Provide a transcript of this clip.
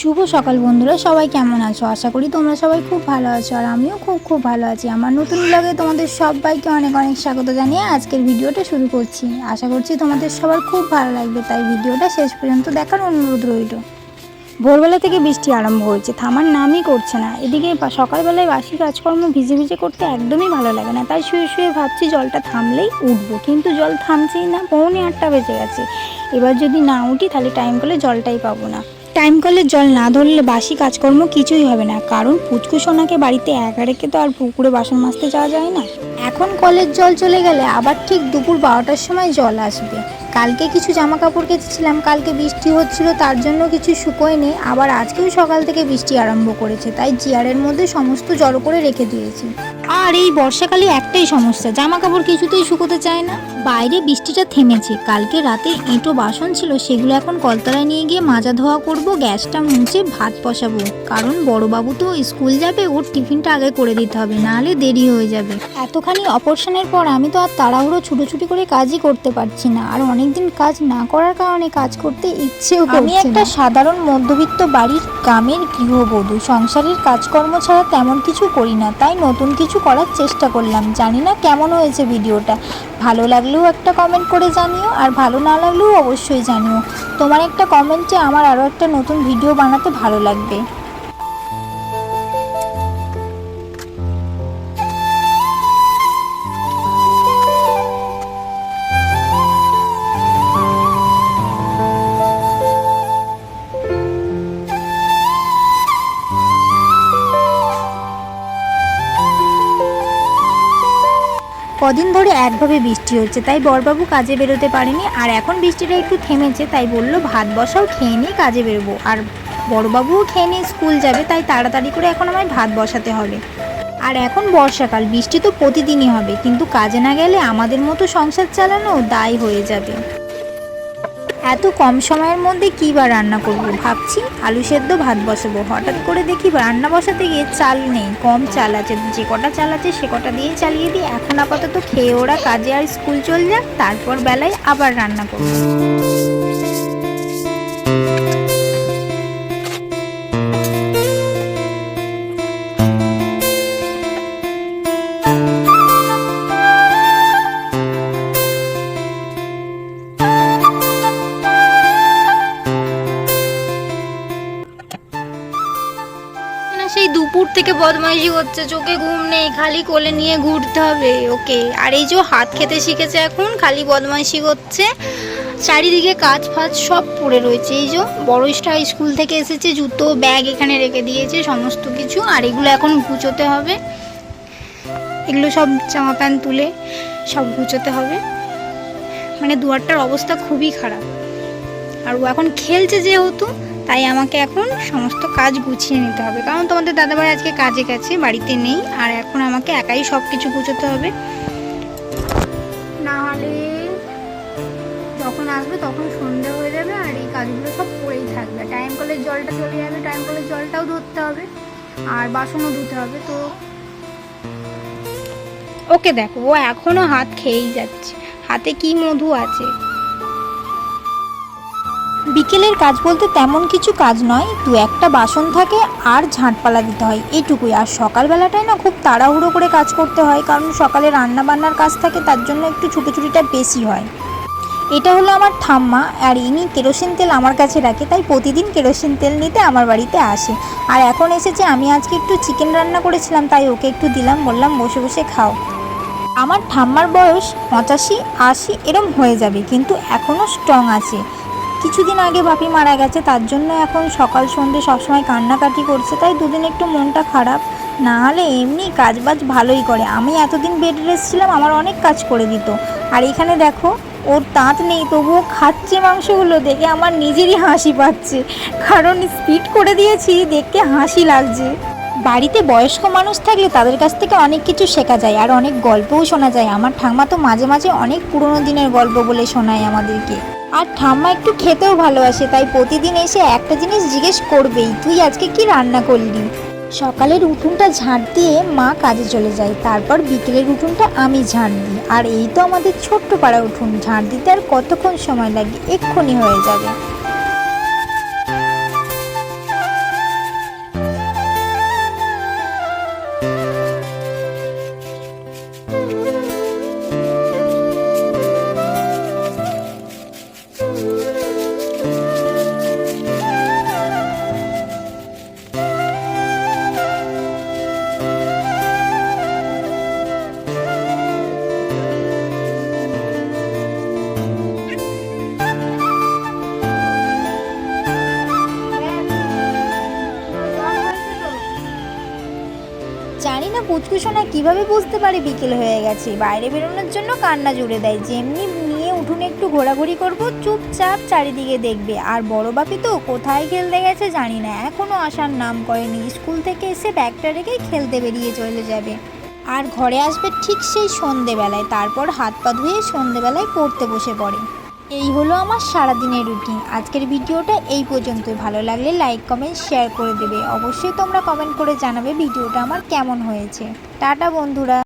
শুভ সকাল বন্ধুরা, সবাই কেমন আছো? আশা করি তোমরা সবাই খুব ভালো আছো আর আমিও খুব ভালো আছি। আমার নতুন ব্লগে তোমাদের সবাইকে অনেক স্বাগত জানিয়ে আজকের ভিডিওটা শুরু করছি। আশা করছি তোমাদের সবার খুব ভালো লাগবে, তাই ভিডিওটা শেষ পর্যন্ত দেখার অনুরোধ রইল। ভোরবেলা থেকে বৃষ্টি আরম্ভ হয়েছে, থামার নামই করছে না। এদিকে সকালবেলায় বাসি কাজকর্ম ভিজে ভিজে করতে একদমই ভালো লাগে না, তাই শুয়ে শুয়ে ভাবছি জলটা থামলেই উঠবো, কিন্তু জল থামছেই না। 7:45 বেজে গেছে। এবার যদি না উঠি তাহলে টাইম কলে জলটাই পাবো না। টাইম কলের জল না ধরলে বাসি কাজকর্ম কিছুই হবে না, কারণ পুচকু সোনাকে বাড়িতে একা রেখে তো আর পুকুরে বাসন মাজতে যাওয়া যায় না। এখন কলের জল চলে গেলে আবার ঠিক দুপুর 12টার সময় জল আসবে। কালকে কিছু জামা কাপড় কেচেছিলাম, কালকে বৃষ্টি হচ্ছিল তার জন্য কিছু শুকোয়নি, আবার আজকেও সকাল থেকে বৃষ্টি আরম্ভ করেছে, তাই চেয়ারের মধ্যে সমস্ত জড়ো করে রেখে দিয়েছি। আর এই বর্ষাকালে একটাই সমস্যা, জামা কাপড় কিছুতেই শুকোতে চায় না। বাইরে বৃষ্টিটা থেমেছে, কালকে রাতে এঁটো বাসন ছিল সেগুলো এখন কলতলায় নিয়ে গিয়ে মাজা ধোয়া করব, গ্যাসটা মুছে ভাত বসাবো, কারণ বড়বাবু তো স্কুল যাবে, ওর টিফিনটা আগে করে দিতে হবে, নাহলে দেরি হয়ে যাবে। এতখানি অপারেশনের পর আমি তো আর তাড়াহুড়ো ছুটোছুটি করে কাজই করতে পারছি না, আর অনেকদিন কাজ না করার কারণে কাজ করতে ইচ্ছেও করছে না। আমি একটা সাধারণ মধ্যবিত্ত বাড়ির গ্রামের গৃহবধূ, সংসারের কাজকর্ম ছাড়া তেমন কিছু করি না, তাই নতুন কিছু করার চেষ্টা করলাম। জানি না কেমন হয়েছে ভিডিওটা, ভালো লাগলেও একটা কমেন্ট করে জানিও, আর ভালো না লাগলেও অবশ্যই জানিও। তোমার একটা কমেন্টে আমার আরও একটা নতুন ভিডিও বানাতে ভালো লাগবে। কদিন ধরে একভাবে বৃষ্টি হচ্ছে, তাই বড়বাবু কাজে বেরোতে পারেনি, আর এখন বৃষ্টিটা একটু থেমেছে, তাই বললো ভাত বসাও, খেয়ে নিয়ে কাজে বেরোবো। আর বড়বাবুও খেয়ে নিয়ে স্কুল যাবে, তাই তাড়াতাড়ি করে এখন আমায় ভাত বসাতে হবে। আর এখন বর্ষাকাল, বৃষ্টি তো প্রতিদিনই হবে, কিন্তু কাজে না গেলে আমাদের মতো সংসার চালানো দায় হয়ে যাবে। এত কম সময়ের মধ্যে কী বা রান্না করব ভাবছি, আলু সেদ্ধ ভাত বসাবো। হঠাৎ করে দেখি রান্না বসাতে গিয়ে চাল নেই, কম চাল আছে, যে কটা চাল আছে সে কটা দিয়েই চালিয়ে দিই। এখন আপাতত খেয়ে ওরা কাজে আর স্কুল চলে যাক, তারপর বেলায় আবার রান্না করব। সেই দুপুর থেকে বদমাইশি করছে, চোখে ঘুম নেই, খালি কোলে নিয়ে ঘুরতে হবে ওকে। আর এই যে হাত খেতে শিখেছে, এখন খালি বদমাইশি করছে। চারিদিকে কাজ ফাজ সব পড়ে রয়েছে। এই যে বড় স্কুল থেকে এসেছে, জুতো ব্যাগ এখানে রেখে দিয়েছে সমস্ত কিছু, আর এগুলো এখন গুছোতে হবে। এগুলো সব জামা প্যান্ট তুলে সব গুছোতে হবে, মানে দুয়ারটার অবস্থা খুবই খারাপ। আর ও এখন খেলছে যেহেতু, তাই আমাকে এখন সমস্ত কাজ গুছিয়ে নিতে হবে, কারণ তোমাদের দাদাভাই আজকে কাজে গেছে, বাড়িতে নেই, আর এখন আমাকে একাই সব কিছু গুছোতে হবে। না হলে যখন আসবে তখন সন্ধ্যা হয়ে যাবে, আর এই কাজগুলো সব পড়েই থাকবে। টাইম কলের জলটা চলে যাবে, টাইম কলের জলটাও ধরতে হবে, আর বাসনও ধুতে হবে। তো ওকে দেখো, ও এখনো হাত খেয়েই যাচ্ছে, হাতে কি মধু আছে। বিকেলের কাজ বলতে তেমন কিছু কাজ নয়, দু একটা বাসন থাকে আর ঝাঁটপালা দিতে হয়, এইটুকুই। আর সকালবেলাটায় না খুব তাড়াহুড়ো করে কাজ করতে হয়, কারণ সকালে রান্না বান্নার কাজ থাকে, তার জন্য একটু ছুটোছুটিটা বেশি হয়। এটা হলো আমার ঠাম্মা, আর ইনি কেরোসিন তেল আমার কাছে রাখে, তাই প্রতিদিন কেরোসিন তেল নিতে আমার বাড়িতে আসে। আর এখন এসেছে, আমি আজকে একটু চিকেন রান্না করেছিলাম, তাই ওকে একটু দিলাম, বললাম বসে বসে খাও। আমার ঠাম্মার বয়স 85-80 এরম হয়ে যাবে, কিন্তু এখনও স্ট্রং আছে। কিছুদিন আগে বাপি মারা গেছে, তার জন্য এখন সকাল সন্ধ্যে সবসময় কান্নাকাটি করছে, তাই দুদিন একটু মনটা খারাপ। না হলে এমনি কাজবাজ ভালোই করে। আমি এতদিন বেড রেস্ট ছিলাম, আমার অনেক কাজ করে দিত। আর এখানে দেখো, ওর দাঁত নেই তবুও খাচ্ছে মাংসগুলো, দেখে আমার নিজেরই হাসি পাচ্ছে, কারণ স্পিড করে দিয়েছি, দেখতে হাসি লাগছে। বাড়িতে বয়স্ক মানুষ থাকলে তাদের কাছ থেকে অনেক কিছু শেখা যায়, আর অনেক গল্পও শোনা যায়। আমার ঠাম্মা তো মাঝে মাঝে অনেক পুরনো দিনের গল্প বলে শোনায় আমাদেরকে। আর ঠাম্মা একটু খেতেও ভালোবাসে, তাই প্রতিদিন এসে একটা জিনিস জিজ্ঞেস করবেই, তুই আজকে কি রান্না করলি। সকালের উঠোনটা ঝাঁট দিয়ে মা কাজে চলে যায়, তারপর বিকেলের উঠোনটা আমি ঝাঁট দিই। আর এই তো আমাদের ছোট্ট পাড়া উঠোন, ঝাঁট দিতে আর কতক্ষণ সময় লাগে, এক্ষুনি হয়ে যাবে। জানি না পুচকুসোনা কিভাবে বুঝতে পারে বিকেল হয়ে গেছে, বাইরে বেরোনোর জন্য কান্না জুড়ে দেয়। যেমনি নিয়ে উঠোনে একটু ঘোরাঘুরি করব, চুপচাপ চারিদিকে দেখবে। আর বড় বাপি তো কোথায় খেলতে গেছে জানি না, এখনও আসার নাম করেনি। স্কুল থেকে এসে ব্যাগটা রেখে খেলতে বেরিয়ে চলে যাবে, আর ঘরে আসবে ঠিক সেই সন্ধেবেলায়। তারপর হাত পা ধুয়ে সন্ধেবেলায় পড়তে বসে পড়ে। এই হলো আমার সারাদিনের রুটিন। আজকের ভিডিওটা এই পর্যন্তই। ভালো লাগলে লাইক কমেন্ট শেয়ার করে দেবে। অবশ্যই তোমরা কমেন্ট করে জানাবে ভিডিওটা আমার কেমন হয়েছে। টাটা বন্ধুরা।